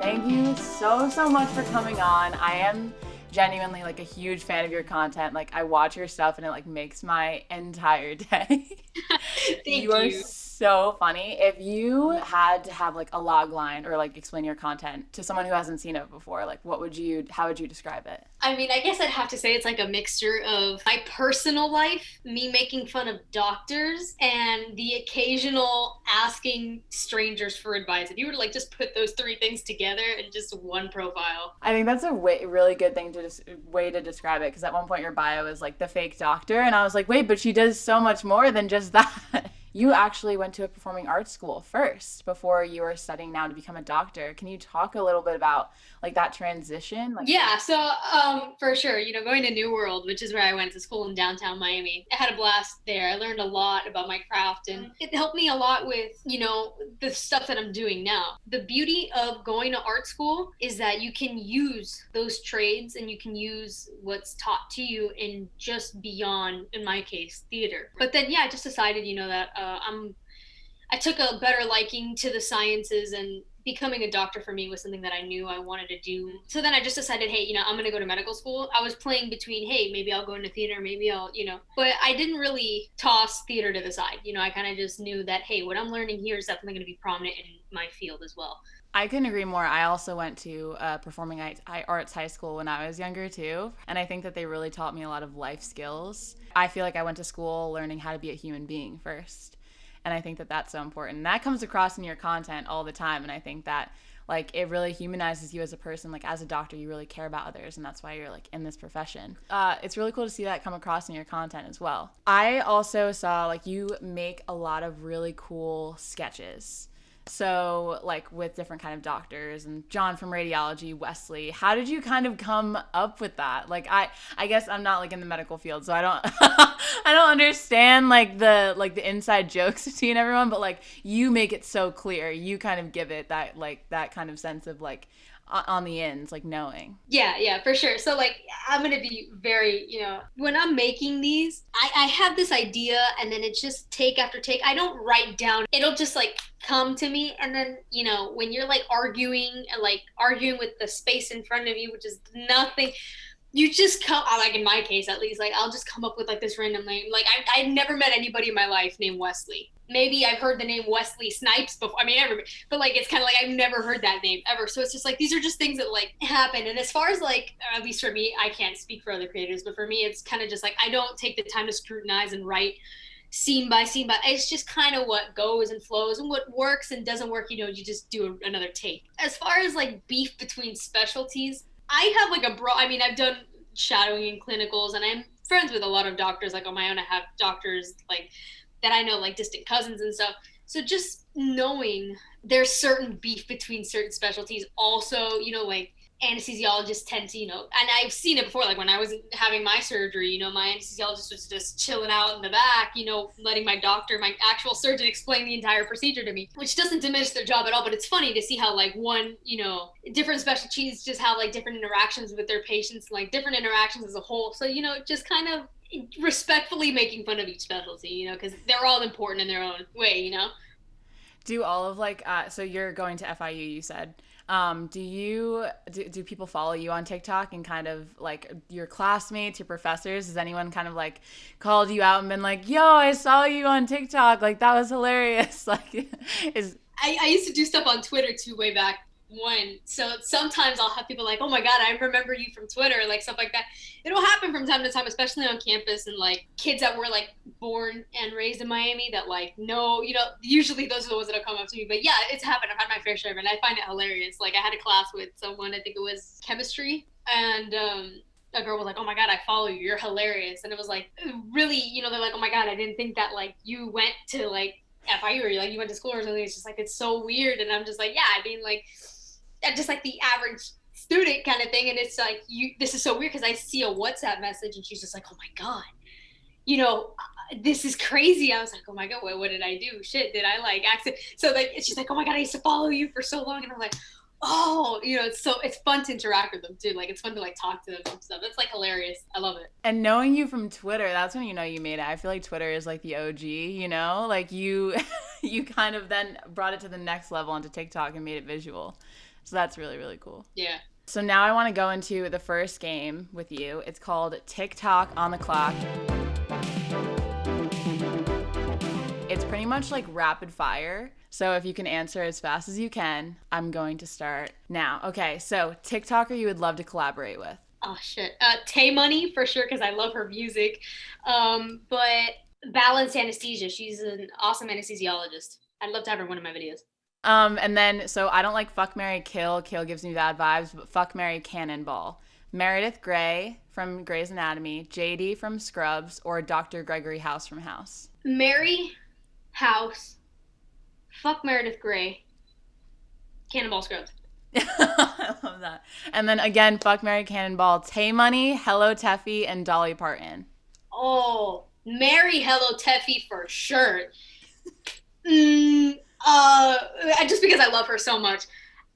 Thank you so much for coming on. I am genuinely like a huge fan of your content. Like I watch your stuff and it like makes my entire day. Thank You are you. so funny. If you had to have like a log line or like explain your content to someone who hasn't seen it before, like how would you describe it? I mean, I guess I'd have to say it's like a mixture of my personal life, me making fun of doctors, and the occasional asking strangers for advice. If you were to like just put those three things together in just one profile. I think that's a really good thing to just way to describe it because at one point your bio is like the fake doctor and I was like, wait, but she does so much more than just that. You actually went to a performing arts school first before you were studying now to become a doctor. Can you talk a little bit about like that transition? Like, Yeah, so for sure, going to New World, which is where I went to school in downtown Miami. I had a blast there. I learned a lot about my craft and it helped me a lot with, the stuff that I'm doing now. The beauty of going to art school is that you can use those trades and you can use what's taught to you in just beyond, in my case, theater. But then yeah, I just decided, that I took a better liking to the sciences, and becoming a doctor for me was something that I knew I wanted to do. So then I just decided, hey, I'm going to go to medical school. I was playing between, hey, maybe I'll go into theater, maybe but I didn't really toss theater to the side. I kind of just knew that, hey, what I'm learning here is definitely going to be prominent in my field as well. I couldn't agree more. I also went to performing arts high school when I was younger too, and I think that they really taught me a lot of life skills. I feel like I went to school learning how to be a human being first. And I think that that's so important. And that comes across in your content all the time. And I think that like it really humanizes you as a person. Like as a doctor, you really care about others, and that's why you're like in this profession. It's really cool to see that come across in your content as well. I also saw like you make a lot of really cool sketches. So like with different kind of doctors and John from radiology, Wesley, how did you kind of come up with that? Like I guess I'm not like in the medical field, so I don't I don't understand like the inside jokes between everyone, but like you make it so clear. You kind of give it that kind of sense of like on the ends, like knowing. Yeah, for sure. So like I'm gonna be very, when I'm making these, I have this idea and then it's just take after take. I don't write down. It'll just like come to me, and then when you're like arguing with the space in front of you, which is nothing, you just come, like in my case at least, like I'll just come up with like this random name. Like I've never met anybody in my life named Wesley. Maybe I've heard the name Wesley Snipes before. I mean, everybody, but like it's kind of like I've never heard that name ever. So it's just like these are just things that like happen. And as far as like, at least for me, I can't speak for other creators, but for me, it's kind of just like I don't take the time to scrutinize and write scene by scene, but it's just kind of what goes and flows, and what works and doesn't work, you just do another take. As far as like beef between specialties, I have like I mean, I've done shadowing in clinicals, and I'm friends with a lot of doctors. Like on my own, I have doctors like that I know, like distant cousins and stuff. So just knowing there's certain beef between certain specialties. Also, like anesthesiologists tend to, and I've seen it before, like when I was having my surgery, my anesthesiologist was just chilling out in the back, letting my doctor, my actual surgeon, explain the entire procedure to me, which doesn't diminish their job at all. But it's funny to see how like one, different specialties just have like different interactions with their patients, like different interactions as a whole. So, just kind of respectfully making fun of each specialty, because they're all important in their own way. Do all of like so you're going to FIU, you said. Do people follow you on TikTok and kind of like your classmates, your professors? Has anyone kind of like called you out and been like, yo, I saw you on TikTok, like that was hilarious? Like is I used to do stuff on Twitter too, way back when. So sometimes I'll have people like, oh my God, I remember you from Twitter, like stuff like that. It'll happen from time to time, especially on campus, and like kids that were like born and raised in Miami that like know, usually those are the ones that'll come up to me. But yeah, it's happened. I've had my fair share of it, and I find it hilarious. Like I had a class with someone, I think it was chemistry, and a girl was like, oh my God, I follow you, you're hilarious. And it was like, really, they're like, oh my God, I didn't think that like you went to like FIU, or like you went to school or something. It's just like, it's so weird. And I'm just like, yeah, I mean, like, just like the average student kind of thing. And it's like, this is so weird, because I see a WhatsApp message and she's just like, oh my God, this is crazy. I was like, oh my God, what did I do? Shit, did I like accident? So like, she's like, oh my God, I used to follow you for so long. And I'm like, oh, it's fun to interact with them too. Like it's fun to like talk to them and stuff. It's like hilarious. I love it. And knowing you from Twitter, that's when you know you made it. I feel like Twitter is like the OG, like you you kind of then brought it to the next level onto TikTok and made it visual. So that's really, really cool. Yeah. So now I want to go into the first game with you. It's called TikTok on the Clock. It's pretty much like rapid fire. So if you can answer as fast as you can, I'm going to start now. Okay, so TikToker you would love to collaborate with. Oh shit. Tay Money for sure because I love her music. But Balance Anesthesia. She's an awesome anesthesiologist. I'd love to have her in one of my videos. And then, so I don't like fuck, marry, kill. Kill gives me bad vibes, but fuck, marry, cannonball. Meredith Grey from Grey's Anatomy, JD from Scrubs, or Dr. Gregory House from House. Mary House. Fuck Meredith Grey. Cannonball Scrubs. I love that. And then again, fuck, marry, cannonball. Tay Money, Hello Teffy, and Dolly Parton. Oh, marry Hello Teffy for sure. Just because I love her so much.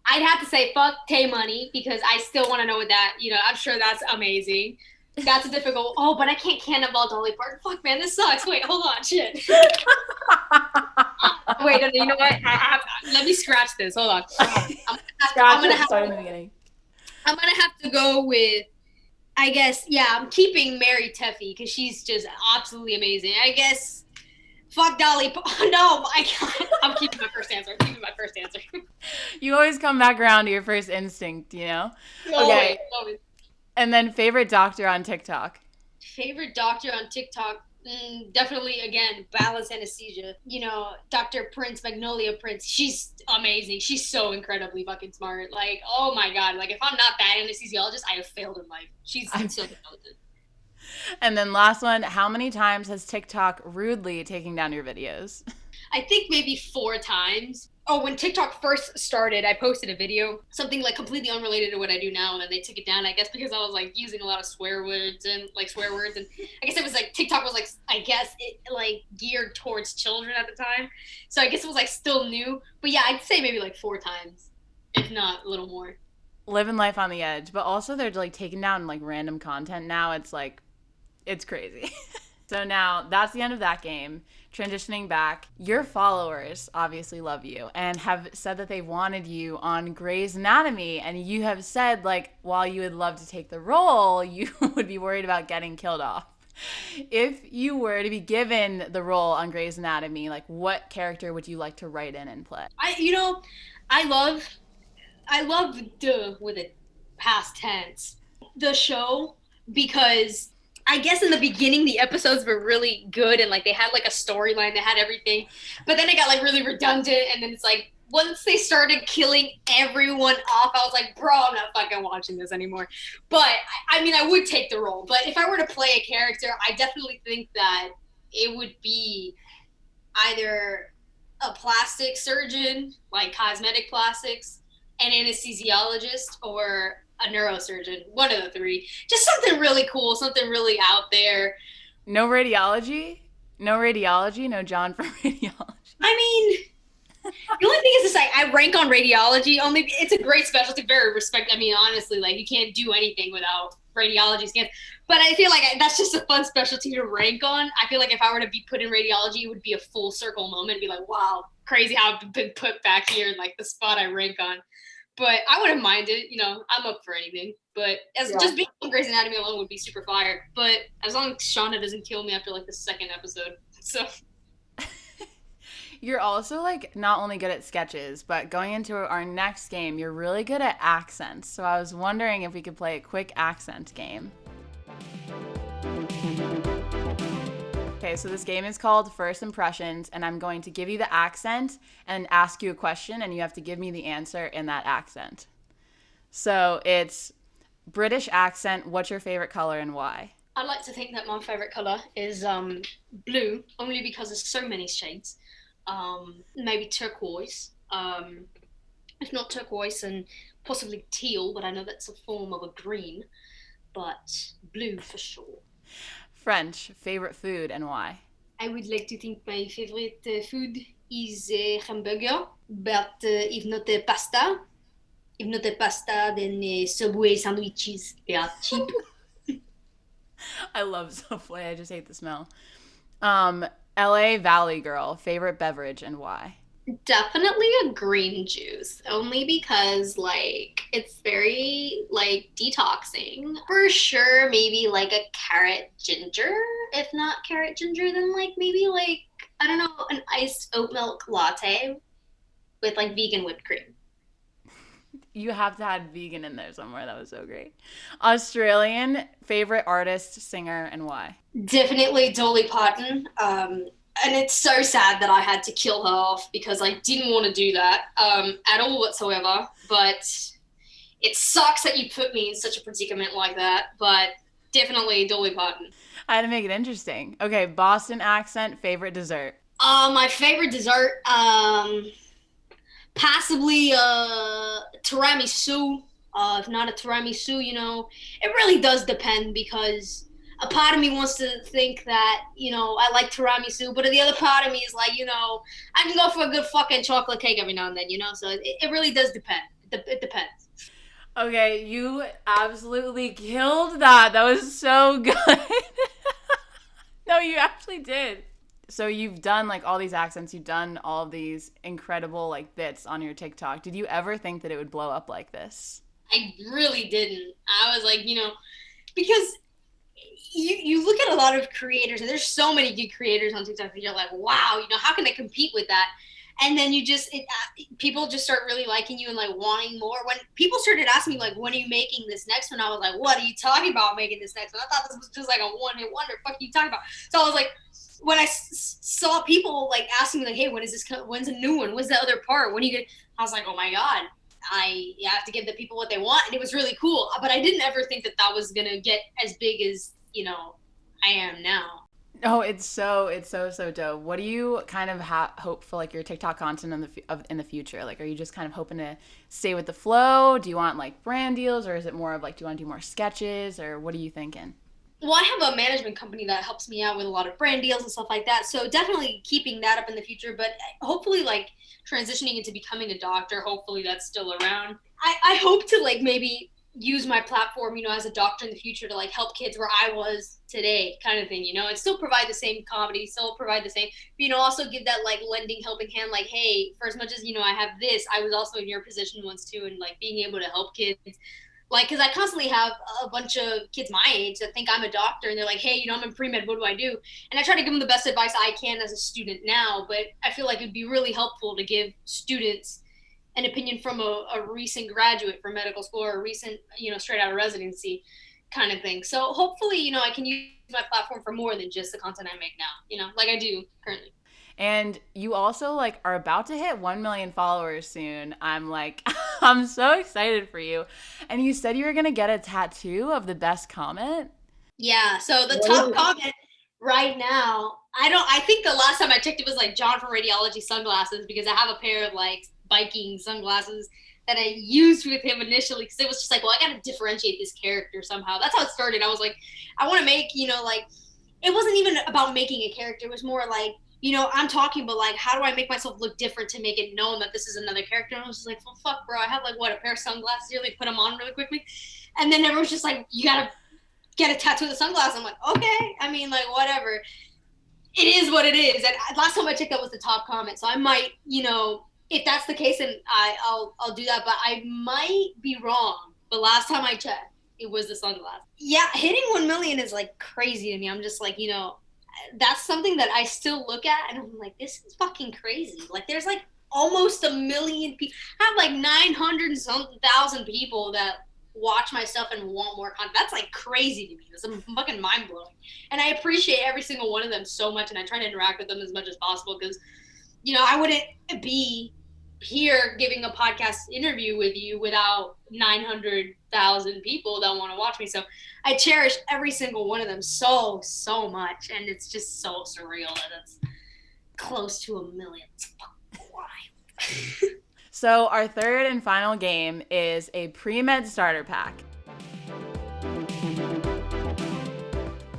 I'd have to say fuck Tay Money because I still want to know what that, I'm sure that's amazing. That's a difficult, but I can't cannonball Dolly Parton. Fuck, man, this sucks. Wait, hold on, shit. Wait, no, you know what? Let me scratch this. Hold on. I'm gonna have to go with, I guess, I'm keeping Mary Teffy because she's just absolutely amazing. I guess, fuck Dolly. No, I can't. I'm keeping my first answer. You always come back around to your first instinct, Okay. Always. And then favorite doctor on TikTok. Favorite doctor on TikTok? Definitely, again, Balance Anesthesia. Dr. Prince, Magnolia Prince. She's amazing. She's so incredibly fucking smart. Like, oh my God. Like, if I'm not that anesthesiologist, I have failed in life. She's so talented. And then last one, how many times has TikTok rudely taken down your videos? I think maybe 4 times. Oh, when TikTok first started, I posted a video, something like completely unrelated to what I do now, and then they took it down, I guess, because I was like using a lot of swear words, and I guess it was like TikTok was like, I guess it like geared towards children at the time, so I guess it was like still new, but yeah, I'd say maybe like 4 times, if not a little more. Living life on the edge, but also they're like taking down like random content now. It's like, it's crazy. So now that's the end of that game. Transitioning back, your followers obviously love you and have said that they wanted you on Grey's Anatomy, and you have said, like, while you would love to take the role, you would be worried about getting killed off. If you were to be given the role on Grey's Anatomy, like, what character would you like to write in and play? I love with a past tense, the show, because I guess in the beginning the episodes were really good and like they had like a storyline, they had everything, but then it got like really redundant, and then it's like once they started killing everyone off, I was like, bro, I'm not fucking watching this anymore. But I mean, I would take the role, but if I were to play a character, I definitely think that it would be either a plastic surgeon, like cosmetic plastics, an anesthesiologist, or a neurosurgeon. One of the 3. Just something really cool, something really out there. No radiology? No John from radiology. I mean, the only thing is I rank on radiology only. It's a great specialty, very respect. I mean, honestly, like you can't do anything without radiology scans. But I feel like that's just a fun specialty to rank on. I feel like if I were to be put in radiology, it would be a full circle moment. It'd be like, wow, crazy how I've been put back here in like the spot I rank on. But I wouldn't mind it. I'm up for anything. But just being on Grey's Anatomy alone would be super fire. But as long as Shauna doesn't kill me after like the 2nd episode. So you're also like not only good at sketches, but going into our next game, you're really good at accents. So I was wondering if we could play a quick accent game. Okay, so this game is called First Impressions, and I'm going to give you the accent and ask you a question, and you have to give me the answer in that accent. So it's British accent, what's your favorite color and why? I like to think that my favorite color is blue, only because there's so many shades. Maybe turquoise. If not turquoise, and possibly teal, but I know that's a form of a green. But blue for sure. French, favorite food and why? I would like to think my favorite food is hamburger, but if not pasta, then Subway sandwiches. They are cheap. I love Subway. I just hate the smell. LA Valley girl, favorite beverage and why? Definitely a green juice, only because like it's very like detoxing. For sure, maybe like a carrot ginger. If not carrot ginger, then like maybe like I don't know, an iced oat milk latte with like vegan whipped cream. You have to have vegan in there somewhere. That was so great. Australian favorite artist, singer, and why? Definitely Dolly Parton. And it's so sad that I had to kill her off because I didn't want to do that at all whatsoever. But it sucks that you put me in such a predicament like that. But definitely Dolly Parton. I had to make it interesting. Okay, Boston accent, favorite dessert. My favorite dessert, possibly tiramisu. If not a tiramisu, it really does depend because a part of me wants to think that, I like tiramisu, but the other part of me is like, I can go for a good fucking chocolate cake every now and then. So it really does depend. It depends. Okay, you absolutely killed that. That was so good. No, you actually did. So you've done like all these accents, you've done all of these incredible like bits on your TikTok. Did you ever think that it would blow up like this? I really didn't. I was like, because you look at a lot of creators and there's so many good creators on TikTok and you're like, wow, how can they compete with that? And then people just start really liking you and like wanting more. When people started asking me like, when are you making this next one? I was like, what are you talking about making this next one? I thought this was just like a one hit wonder. Fuck you talking about? So I was like, when I saw people like asking me like, hey, when's a new one? When's the other part? When are you get? I was like, oh my god, I have to give the people what they want, and it was really cool. But I didn't ever think that that was gonna get as big as I am now. Oh, it's so dope. What do you kind of hope for like your TikTok content in the future? Like, are you just kind of hoping to stay with the flow? Do you want like brand deals, or is it more of like, do you want to do more sketches, or what are you thinking? Well, I have a management company that helps me out with a lot of brand deals and stuff like that. So definitely keeping that up in the future, but hopefully like transitioning into becoming a doctor, hopefully that's still around. I hope to like maybe use my platform, as a doctor in the future to like help kids where I was today kind of thing, and still provide the same comedy, still provide the same, but, also give that like lending helping hand, like, hey, for as much as, I have this, I was also in your position once too, and like being able to help kids like because I constantly have a bunch of kids my age that think I'm a doctor and they're like, hey, I'm in pre-med, what do I do? And I try to give them the best advice I can as a student now, but I feel like it'd be really helpful to give students an opinion from a recent graduate from medical school or a recent, straight out of residency kind of thing. So hopefully, I can use my platform for more than just the content I make now, like I do currently. And you also like are about to hit 1 million followers soon. I'm like, I'm so excited for you. And you said you were gonna get a tattoo of the best comment. Yeah. So the top comment right now, I think the last time I checked it was like John from Radiology sunglasses because I have a pair of like biking sunglasses that I used with him initially because it was just like, well, I got to differentiate this character somehow. That's how it started. I was like, I want to make, like, it wasn't even about making a character. It was more like, I'm talking, but like, how do I make myself look different to make it known that this is another character? And I was just like, well, fuck, bro. I have like, what, a pair of sunglasses here? Like, put them on really quickly. And then everyone's just like, you got to get a tattoo of the sunglasses. I'm like, okay. I mean, like, whatever. It is what it is. And last time I checked, that was the top comment. So I might, if that's the case, then I'll do that. But I might be wrong. But last time I checked, it was the sunglasses. Yeah, hitting 1 million is like crazy to me. I'm just like, that's something that I still look at and I'm like, this is fucking crazy. Like, there's like almost 1 million people. I have like 900 something thousand people that watch my stuff and want more content. That's like crazy to me. That's fucking mind blowing. And I appreciate every single one of them so much, and I try to interact with them as much as possible because, I wouldn't be here giving a podcast interview with you without 900,000 people that want to watch me. So I cherish every single one of them so, so much. And it's just so surreal that it's close to 1 million. It's wild. So our third and final game is a pre-med starter pack.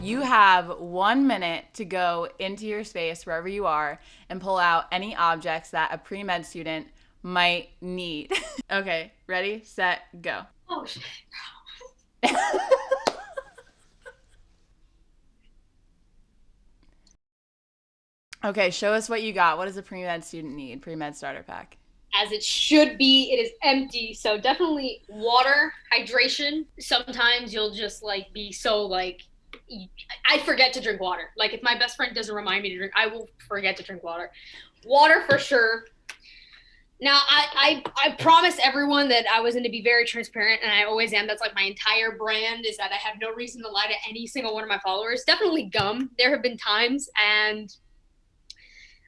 You have 1 minute to go into your space, wherever you are, and pull out any objects that a pre-med student might need. Okay, ready, set, go. Oh, shit. Okay, show us what you got. What does a pre-med student need? Pre-med starter pack. As it should be, it is empty. So definitely water, hydration. Sometimes you'll just like be so like I forget to drink water. Like if my best friend doesn't remind me to drink, I will forget to drink water. Water for sure. Now I promised everyone that I was going to be very transparent, and I always am. That's like my entire brand, is that I have no reason to lie to any single one of my followers. Definitely gum. There have been times, and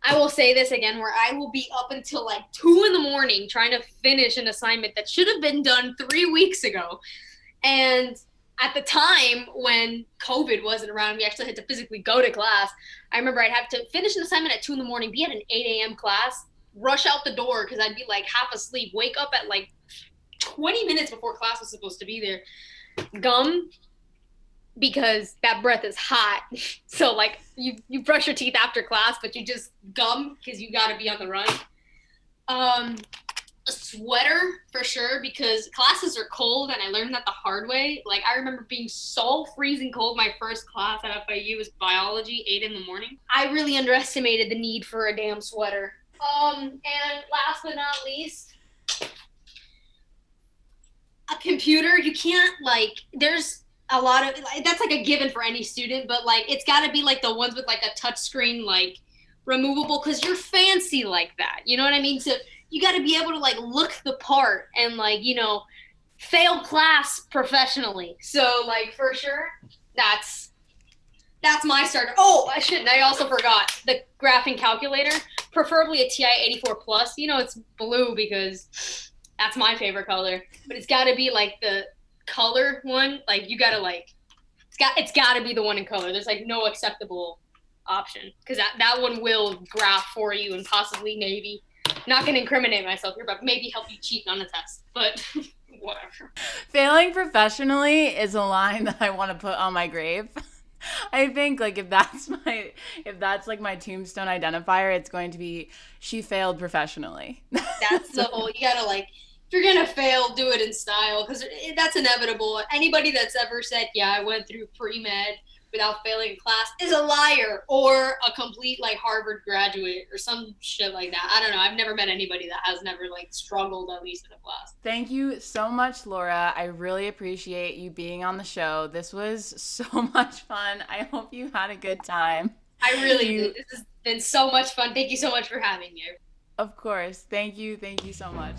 I will say this again, where I will be up until like 2 in the morning trying to finish an assignment that should have been done 3 weeks ago. And at the time when COVID wasn't around, we actually had to physically go to class. I remember I'd have to finish an assignment at 2 in the morning, be at an 8 a.m. class, rush out the door because I'd be like half asleep, wake up at like 20 minutes before class was supposed to be there. Gum, because that breath is hot. So like you brush your teeth after class, but you just gum because you got to be on the run. A sweater for sure, because classes are cold, and I learned that the hard way. Like I remember being so freezing cold. My first class at FIU was biology, 8 in the morning. I really underestimated the need for a damn sweater. And last but not least, a computer. You can't like, there's a lot of, that's like a given for any student, but like it's got to be like the ones with like a touch screen, like removable, because you're fancy like that. You know what I mean? So you got to be able to like look the part and like, you know, fail class professionally. So like for sure, that's my starter. Oh, I shouldn't. I also forgot the graphing calculator, preferably a TI 84 plus. You know, it's blue because that's my favorite color, but it's got to be like the color one. Like you got to like, it's got to be the one in color. There's like no acceptable option, because that one will graph for you and possibly maybe, not going to incriminate myself here, but maybe help you cheat on a test. But whatever. Failing professionally is a line that I want to put on my grave. I think like if that's like my tombstone identifier, it's going to be she failed professionally. That's the whole, you gotta like, if you're gonna fail, do it in style, because that's inevitable. Anybody that's ever said, yeah, I went through pre-med without failing a class is a liar, or a complete like Harvard graduate or some shit like that. I don't know. I've never met anybody that has never like struggled at least in a class. Thank you so much, Laura. I really appreciate you being on the show. This was so much fun. I hope you had a good time. I really did. This has been so much fun. Thank you so much for having me. Of course. Thank you. Thank you so much.